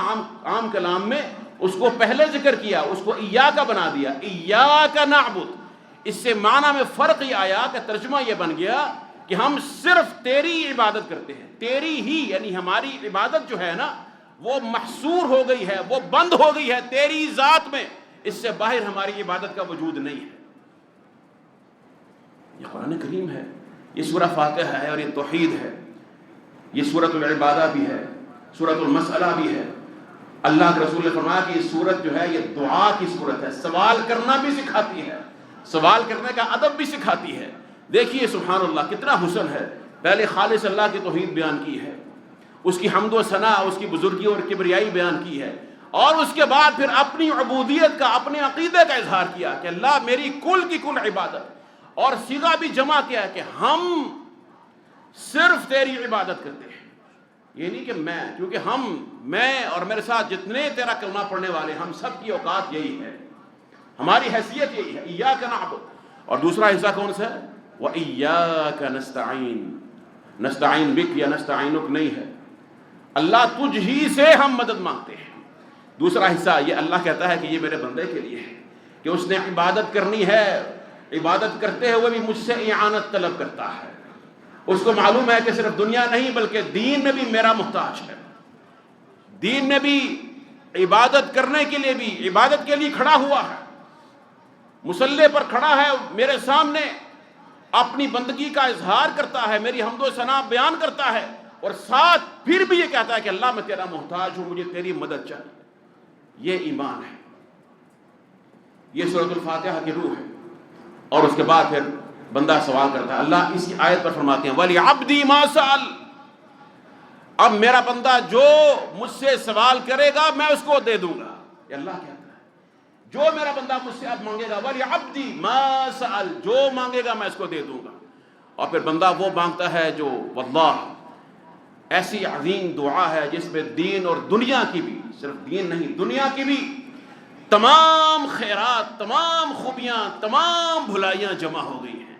S1: عام کلام میں، اس کو پہلے ذکر کیا، اس کو ایاک بنا دیا، ایاک نعبد۔ اس سے معنی میں فرق یہ آیا کہ ترجمہ یہ بن گیا کہ ہم صرف تیری عبادت کرتے ہیں، تیری ہی، یعنی ہماری عبادت جو ہے نا وہ محصور ہو گئی ہے، وہ بند ہو گئی ہے تیری ذات میں، اس سے باہر ہماری عبادت کا وجود نہیں ہے۔ یہ قرآن کریم ہے، یہ سورہ فاتحہ ہے، اور یہ توحید ہے، یہ سورۃ العبادہ بھی ہے، سورۃ المسئلہ بھی ہے۔ اللہ کے رسول نے فرمایا کہ یہ سورت جو ہے یہ دعا کی سورت ہے، سوال کرنا بھی سکھاتی ہے، سوال کرنے کا ادب بھی سکھاتی ہے۔ دیکھیے سبحان اللہ کتنا حسن ہے، پہلے خالص اللہ کی توحید بیان کی ہے، اس کی حمد و ثنا، اس کی بزرگی اور کبریائی بیان کی ہے، اور اس کے بعد پھر اپنی عبودیت کا، اپنے عقیدے کا اظہار کیا کہ اللہ میری کل کی کل عبادت، اور صیغہ بھی جمع کیا ہے کہ ہم صرف تیری عبادت کرتے ہیں۔ یہ نہیں کہ میں، کیونکہ میں اور میرے ساتھ جتنے تیرا کلمہ پڑھنے والے، ہم سب کی اوقات یہی ہے، ہماری حیثیت یہی ہے، ایاک نعبد۔ اور دوسرا حصہ کون سا ہے؟ وَإِيَّاكَ نَسْتَعِينُ، نستعین بک یا نستعینک نہیں ہے، اللہ تجھ ہی سے ہم مدد مانگتے ہیں۔ دوسرا حصہ یہ اللہ کہتا ہے کہ یہ میرے بندے کے لیے ہے کہ اس نے عبادت کرنی ہے، عبادت کرتے ہوئے بھی مجھ سے اعانت طلب کرتا ہے، اس کو معلوم ہے کہ صرف دنیا نہیں بلکہ دین میں بھی میرا محتاج ہے، دین میں بھی عبادت کرنے کے لیے بھی، عبادت کے لیے کھڑا ہوا ہے، مصلی پر کھڑا ہے میرے سامنے، اپنی بندگی کا اظہار کرتا ہے، میری حمد و ثنا بیان کرتا ہے، اور ساتھ پھر بھی یہ کہتا ہے کہ اللہ میں تیرا محتاج ہوں، مجھے تیری مدد چاہیے۔ یہ ایمان ہے، یہ سورۃ الفاتحہ کی روح ہے۔ اور اس کے بعد پھر بندہ سوال کرتا ہے. اللہ اسی آیت پر فرماتے ہیں وَلِعَبْدِي مَا سَأَلَ، اب میرا بندہ جو مجھ سے سوال کرے گا میں اس کو دے دوں گا. یہ اللہ کہتا ہے جو میرا بندہ مجھ سے اب مانگے گا وَلِعَبْدِي مَا سَأَلَ، جو مانگے گا میں اس کو دے دوں گا. اور پھر بندہ وہ مانگتا ہے جو واللہ ایسی عظیم دعا ہے جس میں دین اور دنیا کی بھی، صرف دین نہیں دنیا کی بھی تمام خیرات، تمام خوبیاں، تمام بھلائیاں جمع ہو گئی ہیں.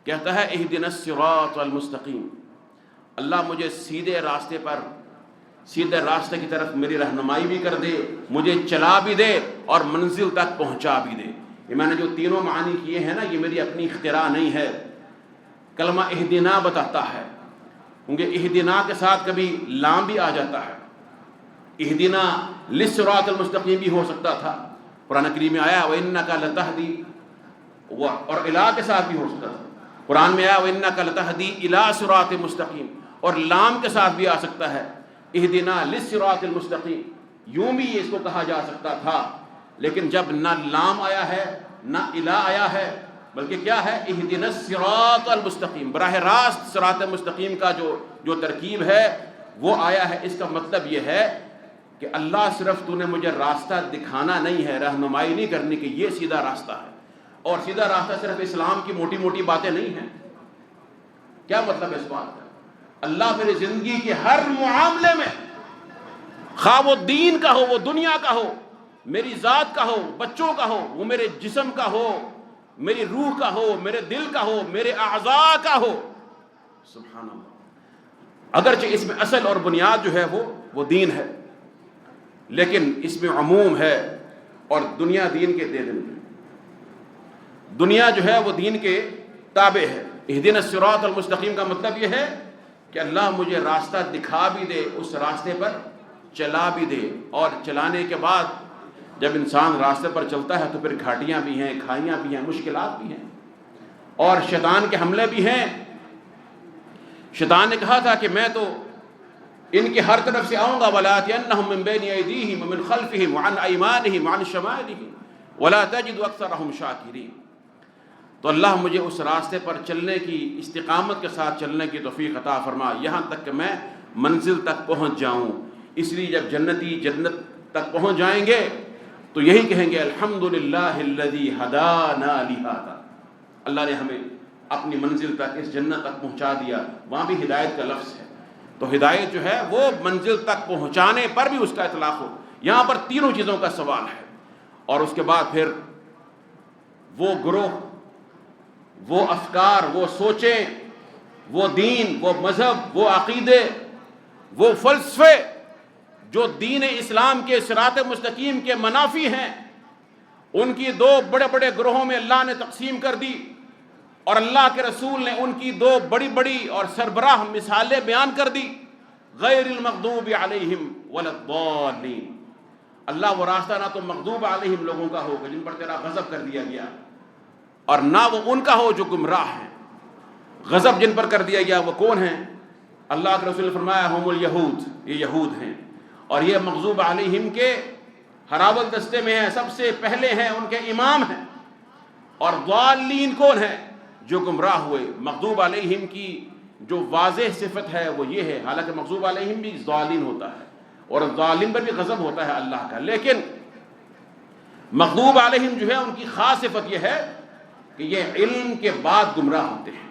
S1: کہتا ہے اہدنا الصراط المستقیم، اللہ مجھے سیدھے راستے پر، سیدھے راستے کی طرف میری رہنمائی بھی کر دے، مجھے چلا بھی دے اور منزل تک پہنچا بھی دے. یہ میں نے جو تینوں معنی کیے ہیں نا، یہ میری اپنی اختراع نہیں ہے. کلمہ اہدنا بتاتا ہے، کیونکہ اہدنا کے ساتھ کبھی لام بھی آ جاتا ہے. اہدنا للصراط المستقیم بھی ہو سکتا تھا، قرآن کریم میں آیا وَإِنَّكَ لَتَهْدِي، اور الہ کے ساتھ بھی ہو سکتا تھا. قرآن میں آیا وَإِنَّكَ لَتَهْدِي إِلَىٰ صِرَاطٍ مُسْتَقِيمٍ، اور لام کے ساتھ بھی آ سکتا ہے اہدنا للصراط المستقیم. یوں بھی اس کو کہا جا سکتا تھا، لیکن جب نہ لام آیا ہے نہ الہ آیا ہے، بلکہ کیا ہے اہدنا الصراط المستقیم، براہ راست صراط مستقیم کا جو ترکیب ہے وہ آیا ہے. اس کا مطلب یہ ہے کہ اللہ صرف تو نے مجھے راستہ دکھانا نہیں ہے، رہنمائی نہیں کرنی کہ یہ سیدھا راستہ ہے. اور سیدھا راستہ صرف اسلام کی موٹی موٹی باتیں نہیں ہیں. کیا مطلب ہے اس بات کا؟ اللہ میری زندگی کے ہر معاملے میں، خواہ وہ دین کا ہو، وہ دنیا کا ہو، میری ذات کا ہو، بچوں کا ہو، وہ میرے جسم کا ہو، میری روح کا ہو، میرے دل کا ہو، میرے اعضاء کا ہو. سبحان اللہ. اگرچہ اس میں اصل اور بنیاد جو ہے وہ دین ہے، لیکن اس میں عموم ہے. اور دنیا دین کے دے دیں، دنیا جو ہے وہ دین کے تابع ہے. اہدنا الصراط المستقیم کا مطلب یہ ہے کہ اللہ مجھے راستہ دکھا بھی دے، اس راستے پر چلا بھی دے. اور چلانے کے بعد جب انسان راستے پر چلتا ہے تو پھر گھاٹیاں بھی ہیں، کھائیاں بھی ہیں، مشکلات بھی ہیں، اور شیطان کے حملے بھی ہیں. شیطان نے کہا تھا کہ میں تو ان کے ہر طرف سے آؤں گا، وَلَآتِيَنَّهُم مِّن بَيْنِ أَيْدِيهِمْ وَمِنْ خَلْفِهِمْ وَعَنْ أَيْمَانِهِمْ وَعَنْ شَمَائِلِهِمْ وَلَا تَجِدُ أَكْثَرَهُمْ شَاكِرِينَ. تو اللہ مجھے اس راستے پر چلنے کی، استقامت کے ساتھ چلنے کی توفیق عطا فرما، یہاں تک کہ میں منزل تک پہنچ جاؤں. اس لیے جب جنتی جنت تک پہنچ جائیں گے تو یہی کہیں گے الحمدللہ الذی ہدانا لہذا، اللہ نے ہمیں اپنی منزل تک، اس جنت تک پہنچا دیا. وہاں بھی ہدایت کا لفظ ہے، تو ہدایت جو ہے وہ منزل تک پہنچانے پر بھی اس کا اطلاق ہو. یہاں پر تینوں چیزوں کا سوال ہے. اور اس کے بعد پھر وہ گروہ، وہ افکار، وہ سوچیں، وہ دین، وہ مذہب، وہ عقیدے، وہ فلسفے جو دین اسلام کے صراط مستقیم کے منافی ہیں، ان کی دو بڑے بڑے گروہوں میں اللہ نے تقسیم کر دی. اور اللہ کے رسول نے ان کی دو بڑی بڑی اور سربراہ مثالیں بیان کر دی. غیر المغضوب علیہم ولا الضالین، اللہ وہ راستہ نہ تو مغضوب علیہم لوگوں کا ہوگا جن پر تیرا غضب کر دیا گیا، اور نہ وہ ان کا ہو جو گمراہ ہیں. غضب جن پر کر دیا گیا وہ کون ہیں؟ اللہ کے رسول نے فرمایا ہم الیہود، یہ یہود ہیں. اور یہ مغضوب علیہم کے ہراول دستے میں ہیں، سب سے پہلے ہیں، ان کے امام ہیں. اور ضالین کون ہیں؟ جو گمراہ ہوئے. مغضوب علیہم کی جو واضح صفت ہے وہ یہ ہے، حالانکہ مغضوب علیہم بھی ضالین ہوتا ہے اور ظالم پر بھی غضب ہوتا ہے اللہ کا، لیکن مغضوب علیہم جو ہے ان کی خاص صفت یہ ہے کہ یہ علم کے بعد گمراہ ہوتے ہیں.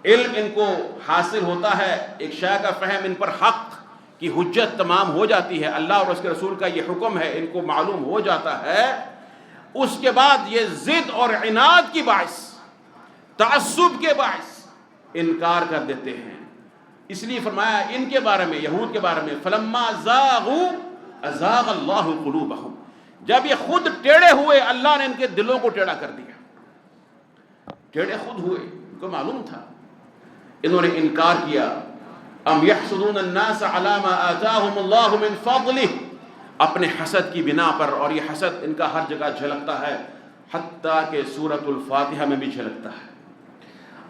S1: علم ان کو حاصل ہوتا ہے، ایک شے کا فہم ان پر، حق کی حجت تمام ہو جاتی ہے، اللہ اور اس کے رسول کا یہ حکم ہے ان کو معلوم ہو جاتا ہے. اس کے بعد یہ ضد اور عناد کی باعث، تعصب کے باعث انکار کر دیتے ہیں. اس لیے فرمایا ان کے بارے میں، یہود کے بارے میں فلما زاغوا ازاغ اللہ قلوبہم، جب یہ خود ٹیڑے ہوئے اللہ نے ان کے دلوں کو ٹیڑھا کر دیا. ٹیڑے خود ہوئے، ان کو معلوم تھا، انہوں نے انکار کیا. ام یحسدون الناس علی ما آتاہم اللہ من فضلہ، اپنے حسد کی بنا پر، اور یہ حسد ان کا ہر جگہ جھلکتا ہے، حتیٰ کہ سورۃ الفاتحہ میں بھی جھلکتا ہے.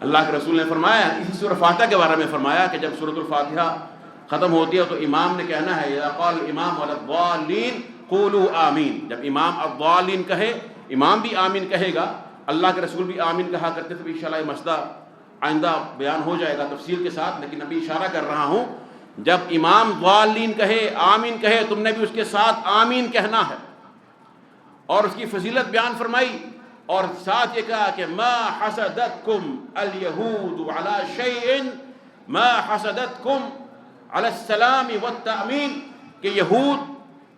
S1: اللہ کے رسول نے فرمایا، اسی سورۃ فاتحہ کے بارے میں فرمایا کہ جب سورۃ الفاتحہ ختم ہوتی ہے تو امام نے کہنا ہے اذا قال الامام ولا الضالین قولوا آمین. جب امام الضالین کہے، امام بھی آمین کہے گا. اللہ کے رسول بھی آمین کہا کرتے تھے. انشاءاللہ یہ مسئلہ آئندہ بیان ہو جائے گا تفصیل کے ساتھ، لیکن ابھی اشارہ کر رہا ہوں جب امام ضالین کہے آمین کہے تم نے بھی اس کے ساتھ آمین کہنا ہے، اور اس کی فضیلت بیان فرمائی، اور ساتھ یہ کہا کہ ما حسدتکم الیہود علی شیء ما حسدتکم علی السلام والتأمین، کہ یہود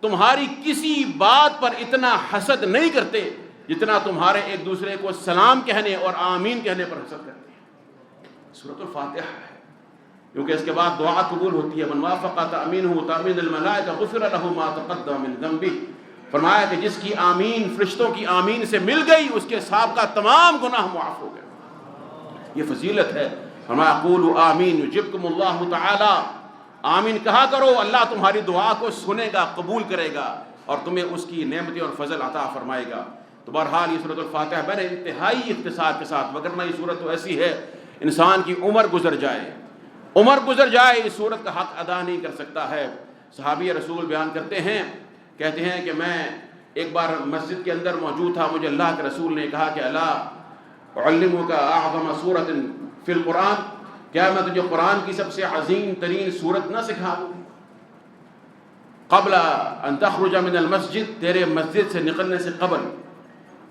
S1: تمہاری کسی بات پر اتنا حسد نہیں کرتے جتنا تمہارے ایک دوسرے کو سلام کہنے اور آمین کہنے پر حسد کرتے ہیں. سورۃ الفاتحہ ہے، کیونکہ اس کے بعد دعا قبول ہوتی ہے. من وافق تأمینہ تأمین الملائکہ غفر لہ ما تقدم من ذنبہ. فرمایا کہ جس کی آمین فرشتوں کی آمین سے مل گئی اس کے سابقہ تمام گناہ معاف ہو گئے. یہ فضیلت ہے. فرمایا قولوا آمین یجبکم اللہ تعالی، آمین کہا کرو، اللہ تمہاری دعا کو سنے گا، قبول کرے گا، اور تمہیں اس کی نعمتیں اور فضل عطا فرمائے گا. تو بہرحال یہ سورۃ الفاتحہ بڑے انتہائی اختصار کے ساتھ، وگرنہ یہ سورت تو ایسی ہے انسان کی عمر گزر جائے اس سورت کا حق ادا نہیں کر سکتا ہے. صحابی رسول بیان کرتے ہیں، کہتے ہیں کہ میں ایک بار مسجد کے اندر موجود تھا، مجھے اللہ کے رسول نے کہا کہ الا اعلمک اعظم سورۃ فی القرآن، کیا میں تجھے قرآن کی سب سے عظیم ترین سورت نہ سکھا دوں قبل ان تخرج من المسجد، تیرے مسجد سے نکلنے سے قبل.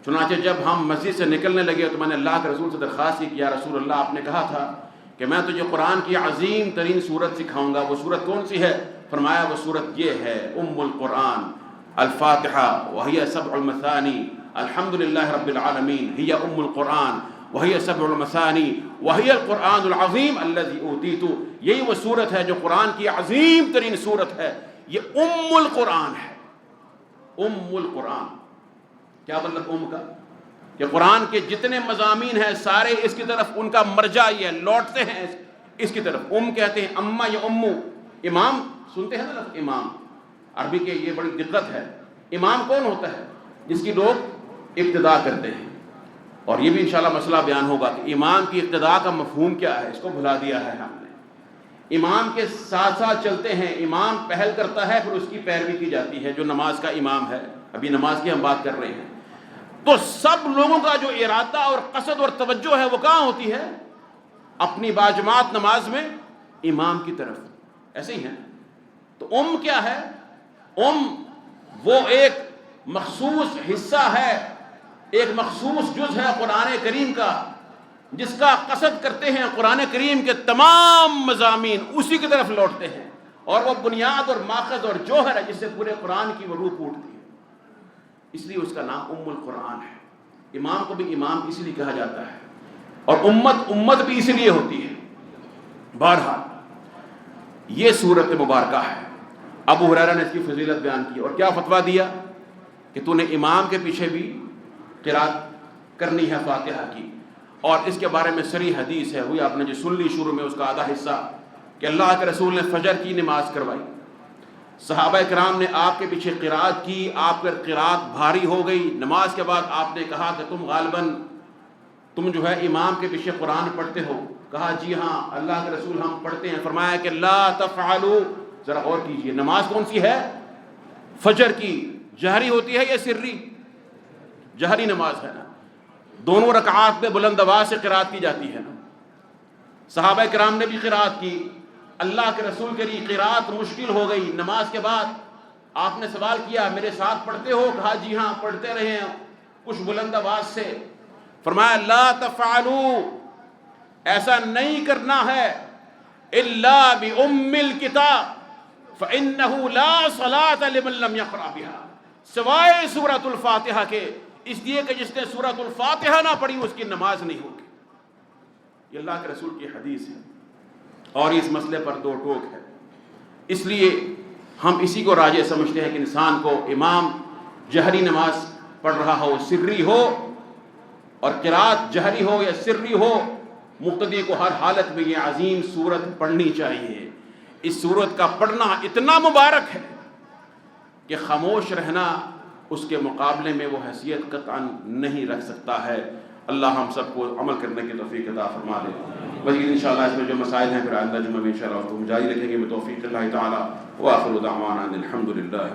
S1: چنانچہ جب ہم مسجد سے نکلنے لگے تو میں نے اللہ کے رسول سے درخواست کی کہ یا رسول اللہ، آپ نے کہا تھا کہ میں تجھے قرآن کی عظیم ترین سورت سکھاؤں گا، وہ سورت کون سی ہے؟ فرمایا وہ سورت یہ ہے ام القرآن الفاتحہ وہی سبع المثانی الحمدللہ رب العالمین ہی ام القرآن وہی سبع المثانی وہی القرآن العظیم الذی اوتیت. یہی وہ سورت ہے جو قرآن کی عظیم ترین سورت ہے. یہ ام القرآن ہے. ام القرآن کیا مطلب ام کا؟ کہ قرآن کے جتنے مضامین ہیں سارے اس کی طرف ان کا مرجع یہ ہے، لوٹتے ہیں اس کی طرف. ام کہتے ہیں اما یا امو. امام سنتے ہیں نا لفظ امام، عربی کے یہ بڑی دقت ہے. امام کون ہوتا ہے؟ جس کی لوگ اقتداء کرتے ہیں، اور یہ بھی انشاءاللہ مسئلہ بیان ہوگا کہ امام کی اقتداء کا مفہوم کیا ہے. اس کو بھلا دیا ہے ہم نے. امام کے ساتھ ساتھ چلتے ہیں، امام پہل کرتا ہے پھر اس کی پیروی کی جاتی ہے، جو نماز کا امام ہے. ابھی نماز کی ہم بات کر رہے ہیں. تو سب لوگوں کا جو ارادہ اور قصد اور توجہ ہے وہ کہاں ہوتی ہے؟ اپنی باجماعت نماز میں امام کی طرف. ایسے ہی ہے. تو ام کیا ہے؟ ام وہ ایک مخصوص حصہ ہے، ایک مخصوص جز ہے قرآن کریم کا، جس کا قصد کرتے ہیں قرآن کریم کے تمام مضامین اسی کی طرف لوٹتے ہیں، اور وہ بنیاد اور ماخذ اور جوہر ہے جس سے پورے قرآن کی وہ روح پھوٹتی ہے. اس لیے اس کا نام ام القرآن ہے. امام کو بھی امام اس لیے کہا جاتا ہے، اور امت بھی اس لیے ہوتی ہے. بہرحال یہ سورت مبارکہ ہے. ابو ہریرہ نے اس کی فضیلت بیان کی اور کیا فتویٰ دیا کہ تو نے امام کے پیچھے بھی قرات کرنی ہے فاتحہ کی. اور اس کے بارے میں صریح حدیث ہے، وہی آپ نے جو سن لی شروع میں اس کا آدھا حصہ، کہ اللہ کے رسول نے فجر کی نماز کروائی، صحابہ کرام نے آپ کے پیچھے قرات کی، آپ پر قرات بھاری ہو گئی. نماز کے بعد آپ نے کہا کہ تم جو ہے امام کے پیچھے قرآن پڑھتے ہو. کہا جی ہاں اللہ کے رسول ہم پڑھتے ہیں. فرمایا کہ لا تفعلوا، ذرا غور کیجئے، نماز کون سی ہے؟ فجر کی. جہری ہوتی ہے یا سری؟ جہری نماز ہے نا. دونوں رکعات میں بلند آواز سے قرات کی جاتی ہے نا. صحابہ کرام نے بھی قرات کی. اللہ کے رسول کے لیے قرات مشکل ہو گئی. نماز کے بعد آپ نے سوال کیا میرے ساتھ پڑھتے ہو؟ کہا جی ہاں پڑھتے رہے ہیں کچھ بلند آواز سے. فرمایا لا تفعلوا، ایسا نہیں کرنا ہے، الا بأم الکتاب فإنه لا صلاة لمن لم يقرأ بها، سوائے سورۃ الفاتحہ کے، اس لیے کہ جس نے سورۃ الفاتحہ نہ پڑھی اس کی نماز نہیں ہوگی. یہ اللہ کے رسول کی حدیث ہے، اور اس مسئلے پر دو ٹوک ہے. اس لیے ہم اسی کو راجح سمجھتے ہیں کہ انسان کو امام جہری نماز پڑھ رہا ہو، سری ہو، اور قرات جہری ہو یا سری ہو، مقتدی کو ہر حالت میں یہ عظیم سورت پڑھنی چاہیے. اس سورت کا پڑھنا اتنا مبارک ہے کہ خاموش رہنا اس کے مقابلے میں وہ حیثیت قطعاً نہیں رکھ سکتا ہے. اللہ ہم سب کو عمل کرنے کی توفیق عطا فرما دے. مزید انشاءاللہ اس میں جو مسائل ہیں پھر آئندہ جمعہ میں انشاءاللہ جاری رکھیں گے بتوفیق اللہ تعالی. وآخر دعوانا الحمدللہ.